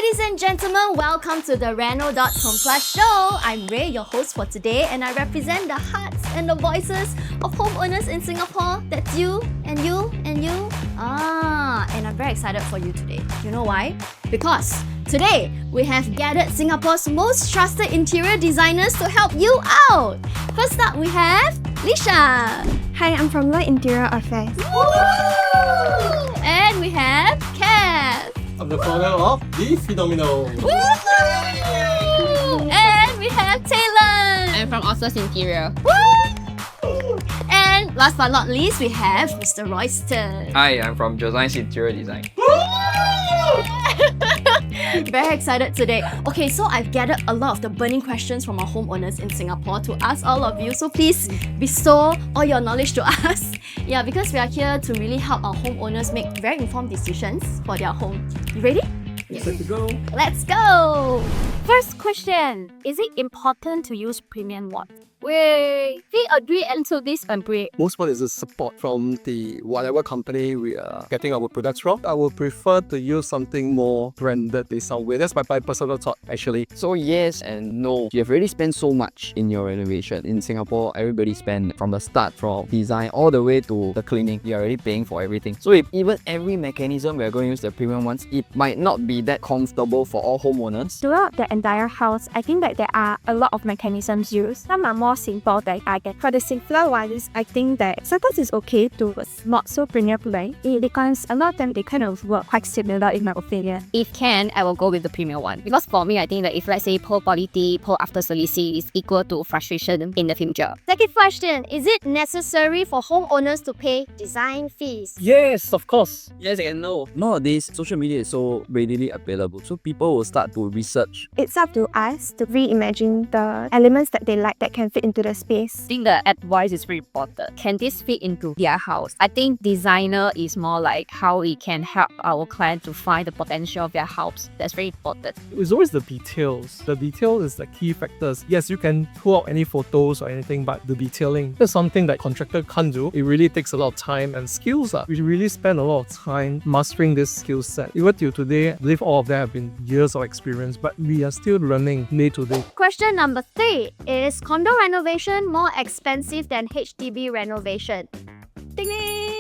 Ladies and gentlemen, welcome to the Renodots Home Plus show. I'm Ray, your host for today, and I represent the hearts and the voices of homeowners in Singapore. That's you, and you, and you. And I'm very excited for you today. You know why? Because today, we have gathered Singapore's most trusted interior designers to help you out. First up, we have Lisha. Hi, I'm from Light Interior Affairs. Woo! And we have Kev. I'm the founder of The Phenomenal. Woo! And we have Taylor. I'm from Renodots Interior. Woo! And last but not least, we have Mr. Royston. Hi, I'm from Renodots Interior Design. Very excited today. Okay, so I've gathered a lot of the burning questions from our homeowners in Singapore to ask all of you. So please bestow all your knowledge to us. Yeah, because we are here to really help our homeowners make very informed decisions for their home. You ready? Yes. Let's go. Let's go! First question, is it important to use premium wood? We agree until this agree. Most part is the support from the whatever company we are getting our products from. I would prefer to use something more branded in some way. That's my personal thought actually. So yes and no. You have already spent so much in your renovation. In Singapore, everybody spend from the start, from design all the way to the cleaning. You're already paying for everything. So if even every mechanism we're going to use the premium ones, it might not be that comfortable for all homeowners. Throughout the entire house, I think that there are a lot of mechanisms used. Some are more simple than I get. For the simpler ones, I think that sometimes it's okay to not so premium play because a lot of them they kind of work quite similar in my opinion. If can, I will go with the premium one. Because for me, I think that if let's say poor quality, poor after service is equal to frustration in the future. Second question, is it necessary for homeowners to pay design fees? Yes, of course. Yes and no. Nowadays, social media is so readily available. So people will start to research. It's up to us to reimagine the elements that they like that can fit into the space. I think the advice is very important. Can this fit into their house? I think designer is more like how it can help our client to find the potential of their house. That's very important. It's always the details. The detail is the key factors. Yes, you can pull out any photos or anything, but the detailing is something that contractor can't do. It really takes a lot of time and skills. We really spend a lot of time mastering this skill set. Even till today, I believe all of them have been years of experience, but we are still learning day to day. Question number 3, is condo renovation more expensive than HDB renovation? Ding ding!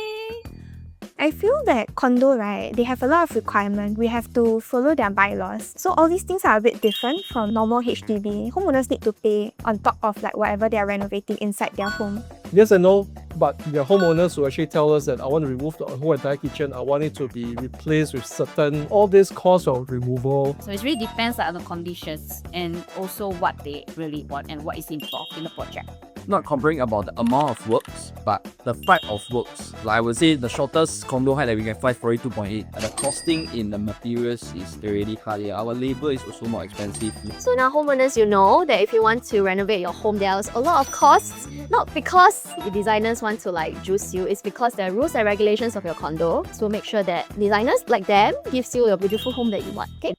I feel that condo, right, they have a lot of requirements. We have to follow their bylaws. So all these things are a bit different from normal HDB. Homeowners need to pay on top of like whatever they are renovating inside their home. Yes and no, but there are homeowners who actually tell us that I want to remove the whole entire kitchen. I want it to be replaced with certain, all this cost of removal. So it really depends on the conditions and also what they really want and what is involved in the project. Not comparing about the amount of works, but the type of works. Like I would say the shortest condo height that we can find is 42.8. The costing in the materials is already higher. Our labor is also more expensive. So now homeowners, you know that if you want to renovate your home, there's a lot of costs. Not because the designers want to like juice you, it's because there are rules and regulations of your condo. So make sure that designers like them gives you your beautiful home that you want. Okay?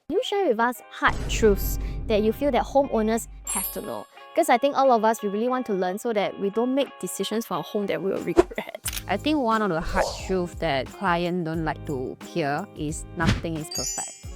You share with us hard truths that you feel that homeowners have to know. Because I think all of us, we really want to learn so that we don't make decisions for a home that we will regret. I think one of the hard truths that clients don't like to hear is nothing is perfect.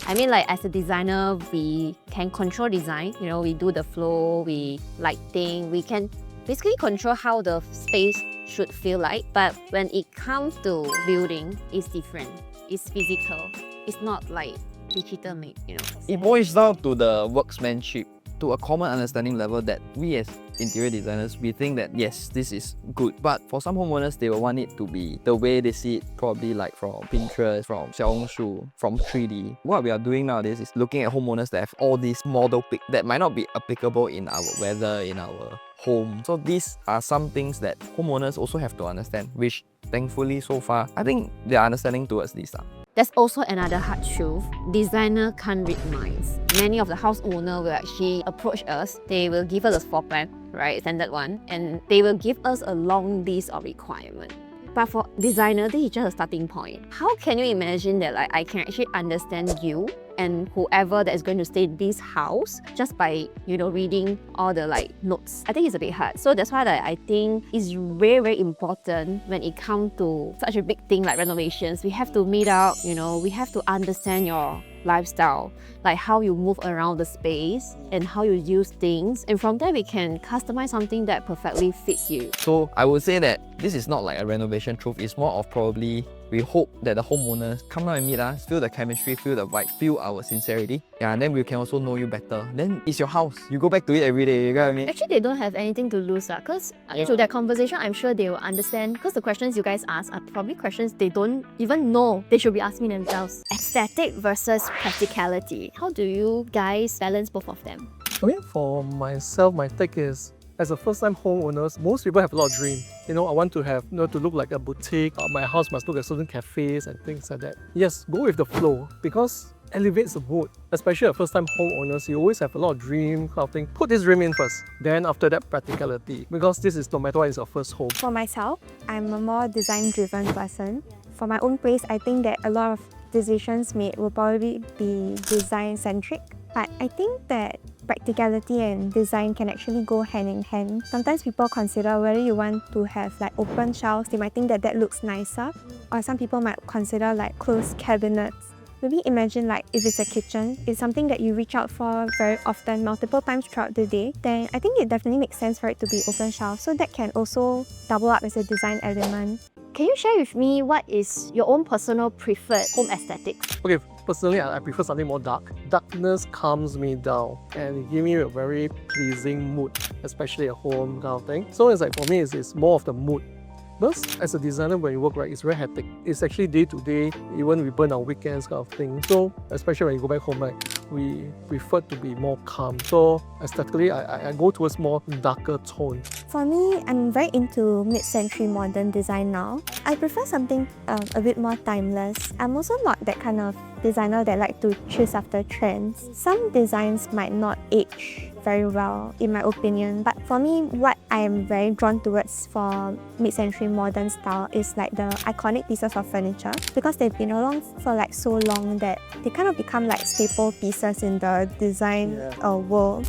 I mean, like as a designer, we can control design. You know, we do the flow, we lighting, we can basically control how the space should feel like. But when it comes to building, it's different. It's physical. It's not like digital made, you know. It boils down to the workmanship, to a common understanding level that we as interior designers, we think that yes, this is good. But for some homeowners, they will want it to be the way they see it, probably like from Pinterest, from Showrooms, from 3D. What we are doing nowadays is looking at homeowners that have all these model pick that might not be applicable in our weather, in our home. So these are some things that homeowners also have to understand, which thankfully so far, I think they are understanding towards this. There's also another hard truth. Designer can't read minds. Many of the house owners will actually approach us. They will give us a floor plan, right, standard one, and they will give us a long list of requirements. But for designer, this is just a starting point. How can you imagine that like I can actually understand you and whoever that is going to stay in this house just by, reading all the like notes. I think it's a bit hard. So that's why I think it's very, very important when it comes to such a big thing like renovations. We have to meet up, we have to understand your lifestyle, like how you move around the space and how you use things, and from there we can customize something that perfectly fits you. So I would say that this is not like a renovation truth, it's more of probably we hope that the homeowners come down and meet us, feel the chemistry, feel the vibe, feel our sincerity. Yeah, and then we can also know you better. Then it's your house. You go back to it every day, you get what I mean? Actually, they don't have anything to lose because through that conversation, I'm sure they will understand, because the questions you guys ask are probably questions they don't even know they should be asking themselves. Aesthetic versus practicality. How do you guys balance both of them? Okay, for myself, my take is, as a first-time homeowners, most people have a lot of dream. I want to have, to look like a boutique. My house must look at certain cafes and things like that. Yes, go with the flow because elevates the mood. Especially a first-time homeowners, you always have a lot of dream kind of thing. Put this dream in first. Then after that, practicality. Because this is no matter what, is your first home. For myself, I'm a more design-driven person. For my own place, I think that a lot of decisions made will probably be design-centric. But I think that practicality and design can actually go hand in hand. Sometimes people consider whether you want to have like open shelves, they might think that that looks nicer. Or some people might consider like closed cabinets. Maybe imagine like if it's a kitchen, it's something that you reach out for very often, multiple times throughout the day, then I think it definitely makes sense for it to be open shelves. So that can also double up as a design element. Can you share with me what is your own personal preferred home aesthetics? Okay, personally, I prefer something more dark. Darkness calms me down and give me a very pleasing mood, especially at home kind of thing. So it's like for me, it's more of the mood. Because as a designer, when you work, right, it's very hectic. It's actually day to day, even we burn our weekends kind of thing. So especially when you go back home, right, we prefer to be more calm. So aesthetically, I go towards more darker tone. For me, I'm very into mid-century modern design now. I prefer something a bit more timeless. I'm also not that kind of designer that like to chase after trends. Some designs might not age very well, in my opinion. But for me, what I am very drawn towards for mid-century modern style is like the iconic pieces of furniture, because they've been around for like so long that they kind of become like staple pieces in the design world.